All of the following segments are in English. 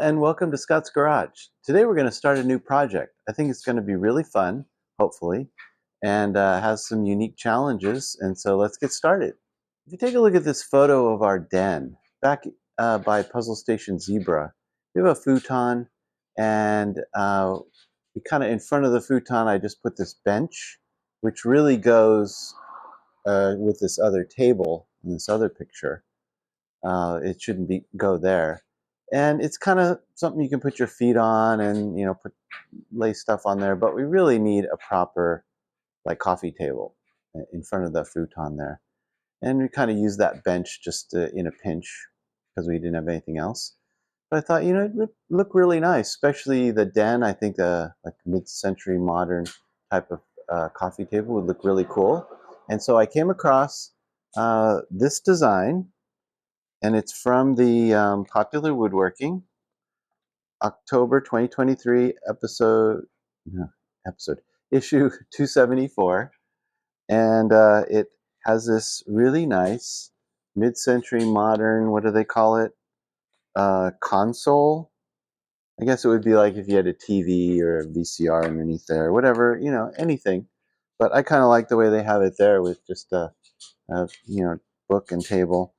and welcome to Scott's Garage. Today we're going to start a new project. I think it's going to be really fun, hopefully, and has some unique challenges, and so let's get started. If you take a look at this photo of our den, back by Puzzle Station Zebra, we have a futon, and kind of in front of the futon I just put this bench, which really goes with this other table in this other picture. It shouldn't go there. And it's kind of something you can put your feet on and lay stuff on there, but we really need a proper like coffee table in front of the futon there. And we kind of use that bench just in a pinch because we didn't have anything else. But I thought, it would look really nice, especially the den. I think like mid-century modern type of coffee table would look really cool. And so I came across this design, and it's from the Popular Woodworking, October 2023 issue 274, and it has this really nice mid-century modern, what do they call it, console. I guess it would be like if you had a TV or a VCR underneath there, whatever, anything. But I kind of like the way they have it there with just a book and table.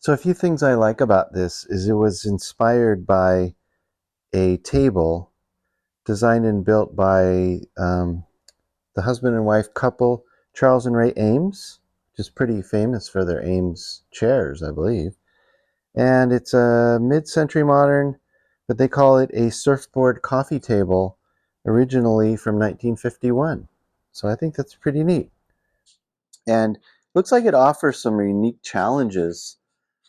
So a few things I like about this is it was inspired by a table designed and built by the husband and wife couple, Charles and Ray Eames, which is pretty famous for their Eames chairs, I believe. And it's a mid-century modern, but they call it a surfboard coffee table, originally from 1951. So I think that's pretty neat. And looks like it offers some unique challenges.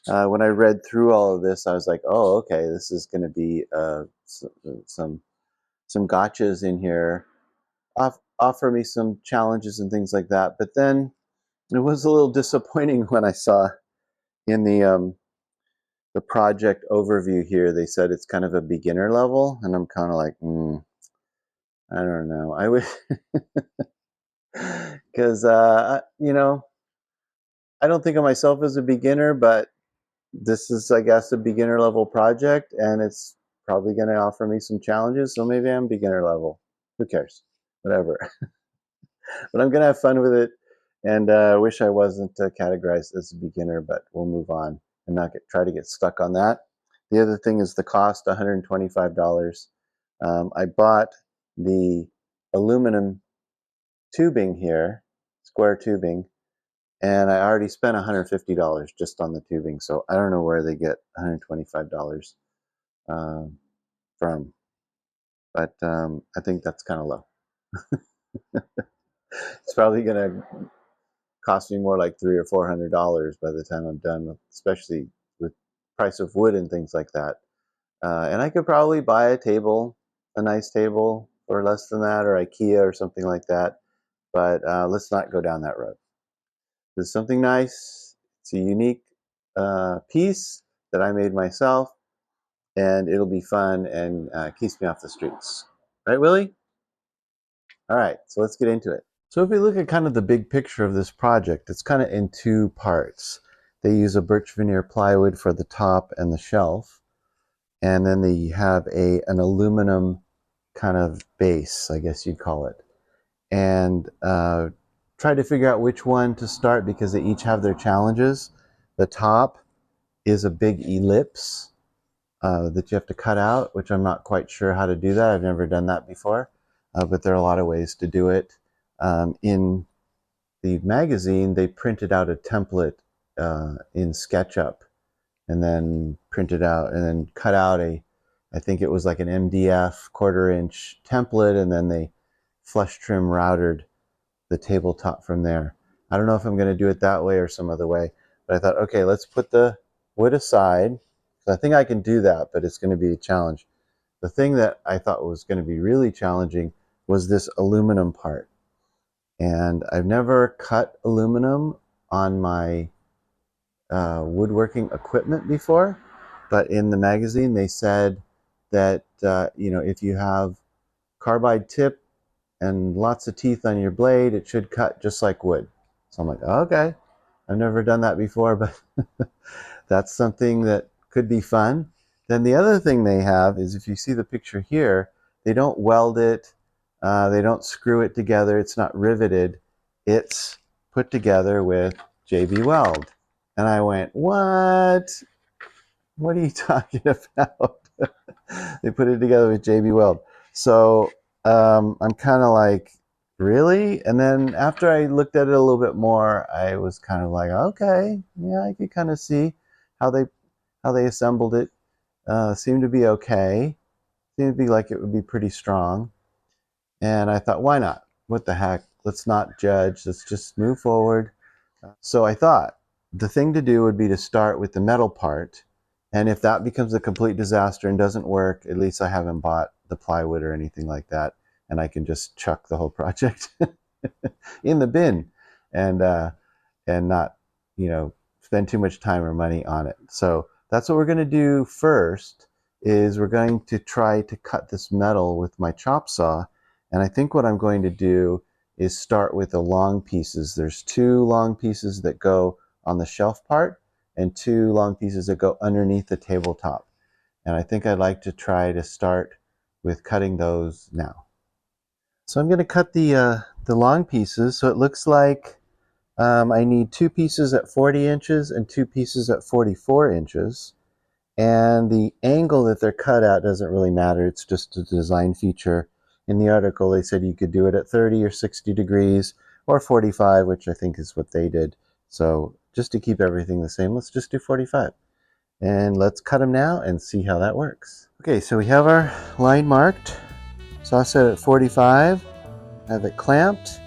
When I read through all of this, I was like, oh, okay, this is going to be some gotchas in here, offer me some challenges and things like that. But then it was a little disappointing when I saw in the project overview here, they said it's kind of a beginner level, and I'm kind of like, I don't know. I would, because I don't think of myself as a beginner, but this is, I guess, a beginner level project, and it's probably going to offer me some challenges, so maybe I'm beginner level. Who cares? Whatever. But I'm going to have fun with it, and I wish I wasn't categorized as a beginner, but we'll move on and not try to get stuck on that. The other thing is the cost, $125. I bought the aluminum tubing here, square tubing, and I already spent $150 just on the tubing, so I don't know where they get $125 from, but I think that's kind of low. It's probably going to cost me more like $300 or $400 by the time I'm done, especially with price of wood and things like that. And I could probably buy a nice table for less than that, or IKEA or something like that, but let's not go down that road. There's something nice. It's a unique piece that I made myself, and it'll be fun and keeps me off the streets. Right, Willie? All right, so let's get into it. So if we look at kind of the big picture of this project, it's kind of in two parts. They use a birch veneer plywood for the top and the shelf, and then they have an aluminum kind of base, I guess you'd call it. And try to figure out which one to start because they each have their challenges. The top is a big ellipse that you have to cut out, which I'm not quite sure how to do that. I've never done that before, but there are a lot of ways to do it. In the magazine, they printed out a template in SketchUp and then printed out and then cut out I think it was like an MDF 1/4-inch template, and then they flush trim routed the tabletop from there. I don't know if I'm going to do it that way or some other way, but I thought, okay, let's put the wood aside. So I think I can do that, but it's going to be a challenge. The thing that I thought was going to be really challenging was this aluminum part. And I've never cut aluminum on my woodworking equipment before, but in the magazine they said that if you have carbide tip and lots of teeth on your blade, it should cut just like wood. So I'm like, okay, I've never done that before, but that's something that could be fun. Then the other thing they have is, if you see the picture here, they don't weld it, they don't screw it together, it's not riveted, it's put together with JB Weld. And I went, what? What are you talking about? They put it together with JB Weld. So I'm kind of like, really? And then after I looked at it a little bit more, I was kind of like, okay, yeah, I could kind of see how they assembled it. Seemed to be okay. Seemed to be like it would be pretty strong. And I thought, why not? What the heck? Let's not judge. Let's just move forward. So I thought the thing to do would be to start with the metal part. And if that becomes a complete disaster and doesn't work, at least I haven't bought the plywood or anything like that. And I can just chuck the whole project in the bin and not, spend too much time or money on it. So that's what we're going to do first, is we're going to try to cut this metal with my chop saw. And I think what I'm going to do is start with the long pieces. There's 2 long pieces that go on the shelf part and 2 long pieces that go underneath the tabletop. And I think I'd like to try to start with cutting those now. So I'm going to cut the long pieces. So it looks like I need 2 pieces at 40 inches and 2 pieces at 44 inches. And the angle that they're cut at doesn't really matter. It's just a design feature. In the article, they said you could do it at 30 or 60 degrees or 45, which I think is what they did. So just to keep everything the same, let's just do 45. And let's cut them now and see how that works. Okay, so we have our line marked. Saw set at 45. I have it clamped.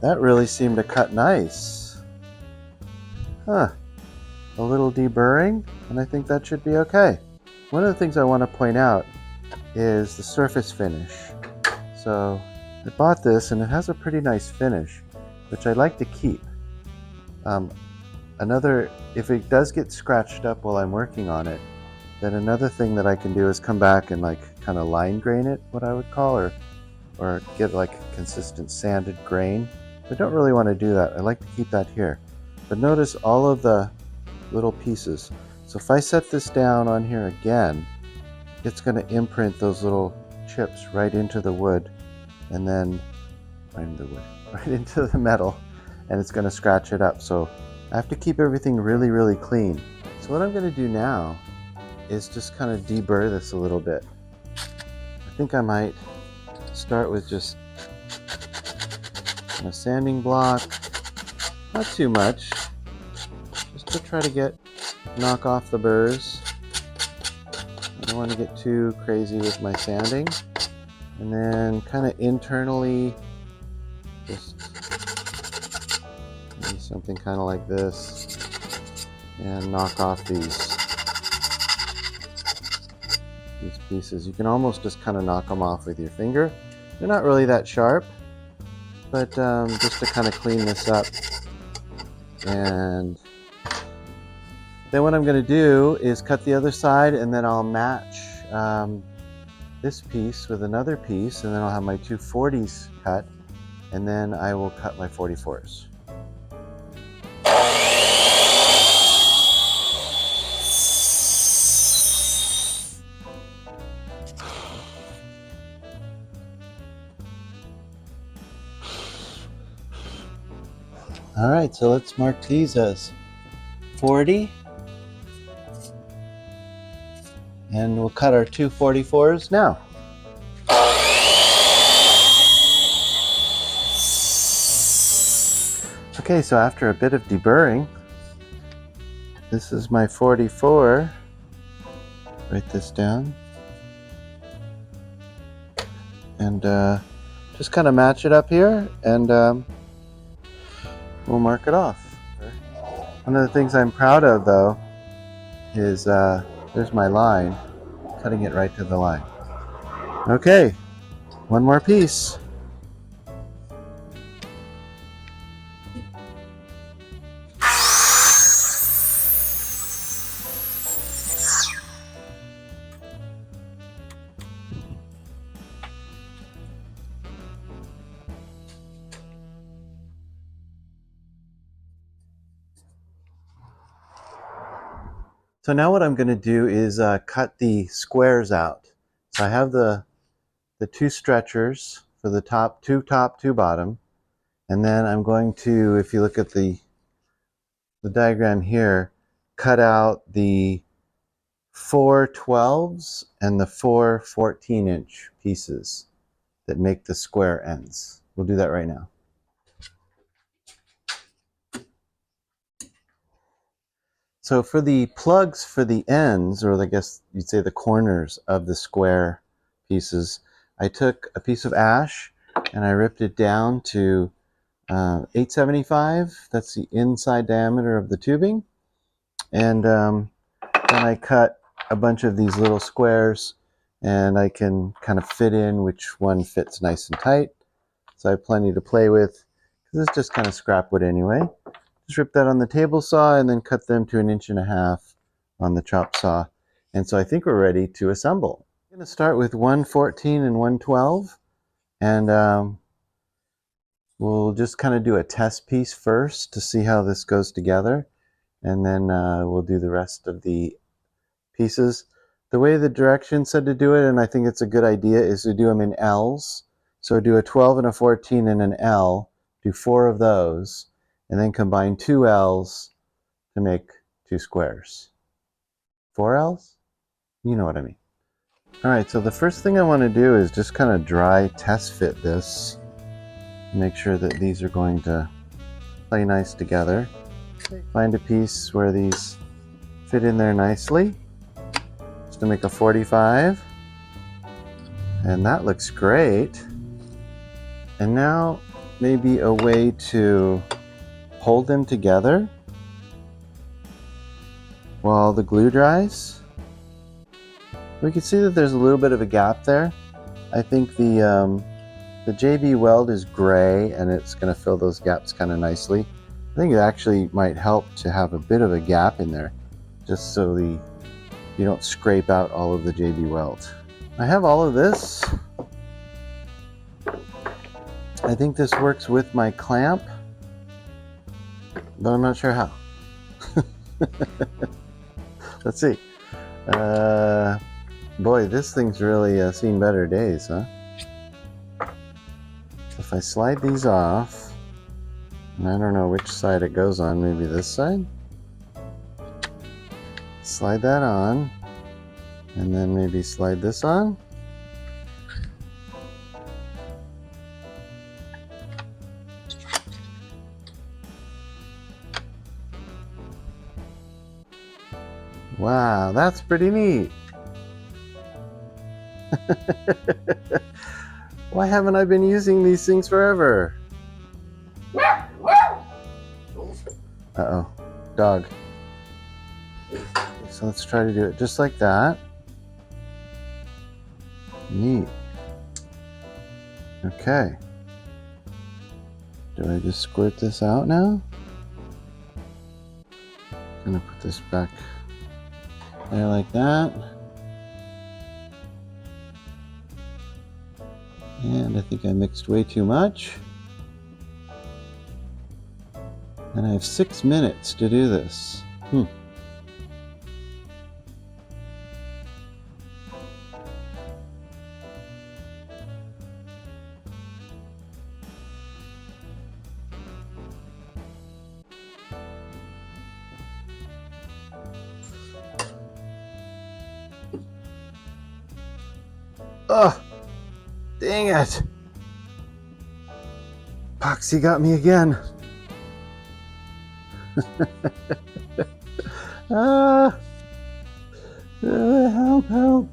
That really seemed to cut nice. Huh. A little deburring, and I think that should be okay. One of the things I want to point out is the surface finish. So I bought this and it has a pretty nice finish, which I like to keep. If it does get scratched up while I'm working on it, then another thing that I can do is come back and kind of line grain it, what I would call, or get like a consistent sanded grain. I don't really want to do that. I like to keep that here. But notice all of the little pieces. So if I set this down on here again, it's going to imprint those little chips right into the wood, and then right into the metal, and it's going to scratch it up. So I have to keep everything really, really clean. So what I'm going to do now is just kind of deburr this a little bit. I think I might start with just a sanding block, not too much, just to try to knock off the burrs. I don't want to get too crazy with my sanding. And then kind of internally, just maybe something kind of like this, and knock off these pieces. You can almost just kind of knock them off with your finger. They're not really that sharp, but just to kind of clean this up. And then what I'm going to do is cut the other side, and then I'll match this piece with another piece, and then I'll have my 2 40s cut, and then I will cut my 44s. All right, so let's mark these as 40. And we'll cut our 2 44s now. Okay, so after a bit of deburring, this is my 44. Write this down. And just kind of match it up here, and we'll mark it off. One of the things I'm proud of, though, is there's my line, cutting it right to the line. Okay, one more piece. So now what I'm going to do is cut the squares out. So I have the two stretchers for the two top, two bottom. And then I'm going to, if you look at the diagram here, cut out the 4 12s and the 4 14-inch pieces that make the square ends. We'll do that right now. So for the plugs for the ends, or I guess you'd say the corners of the square pieces, I took a piece of ash and I ripped it down to 875. That's the inside diameter of the tubing. And then I cut a bunch of these little squares, and I can kind of fit in which one fits nice and tight. So I have plenty to play with, because it's just kind of scrap wood anyway. Just rip that on the table saw and then cut them to 1.5 inches on the chop saw. And so I think we're ready to assemble. I'm going to start with 114 and 112, and we'll just kind of do a test piece first to see how this goes together, and then we'll do the rest of the pieces. The way the directions said to do it, and I think it's a good idea, is to do them in L's. So do a 12 and a 14 and an L, do 4 of those, and then combine 2 L's to make 2 squares. 4 L's? You know what I mean. Alright, so the first thing I want to do is just kind of dry test fit this. Make sure that these are going to play nice together. Find a piece where these fit in there nicely. Just to make a 45. And that looks great. And now maybe a way to hold them together while the glue dries. We can see that there's a little bit of a gap there. I think the JB Weld is gray, and it's going to fill those gaps kind of nicely. I think it actually might help to have a bit of a gap in there, just so you don't scrape out all of the JB Weld. I have all of this. I think this works with my clamp, but I'm not sure how. Let's see. Boy, this thing's really seen better days, huh? If I slide these off, and I don't know which side it goes on, maybe this side? Slide that on, and then maybe slide this on. Wow, that's pretty neat. Why haven't I been using these things forever? Uh-oh, dog. So let's try to do it just like that. Neat. Okay. Do I just squirt this out now? I'm gonna put this back there like that. And I think I mixed way too much. And I have 6 minutes to do this. Ugh! Dang it! Epoxy got me again. Help, help.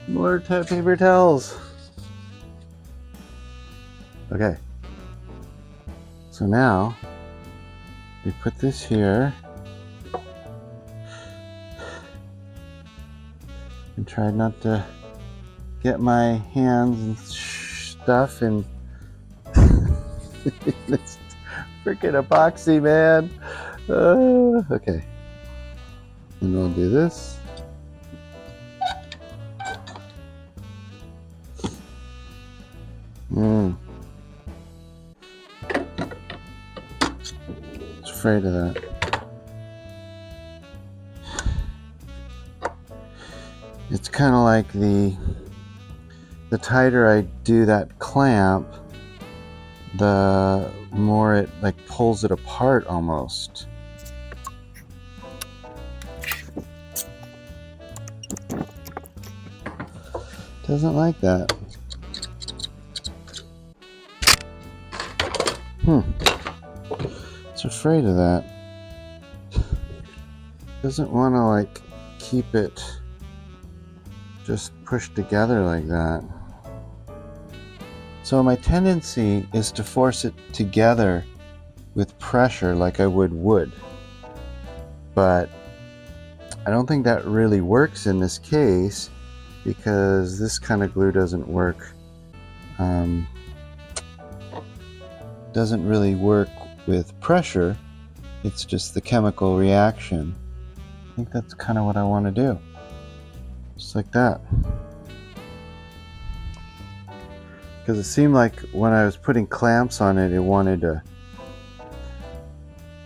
More paper towels. Okay. So now, we put this here. And try not to get my hands and stuff and this freaking epoxy, man. Okay. And we'll do this. Just afraid of that. it's kind of like the tighter I do that clamp, the more it like pulls it apart almost. Doesn't like that. It's afraid of that. Doesn't want to like keep it just pushed together like that. So my tendency is to force it together with pressure like I would wood. But I don't think that really works in this case because this kind of glue doesn't work. Doesn't really work with pressure. It's just the chemical reaction. I think that's kind of what I want to do. Just like that. Because it seemed like when I was putting clamps on it, it wanted to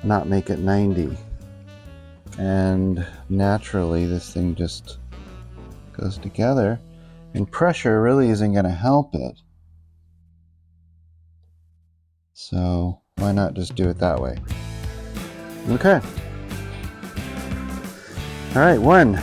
not make it 90. And naturally, this thing just goes together. And pressure really isn't going to help it. So why not just do it that way? Okay. All right, one.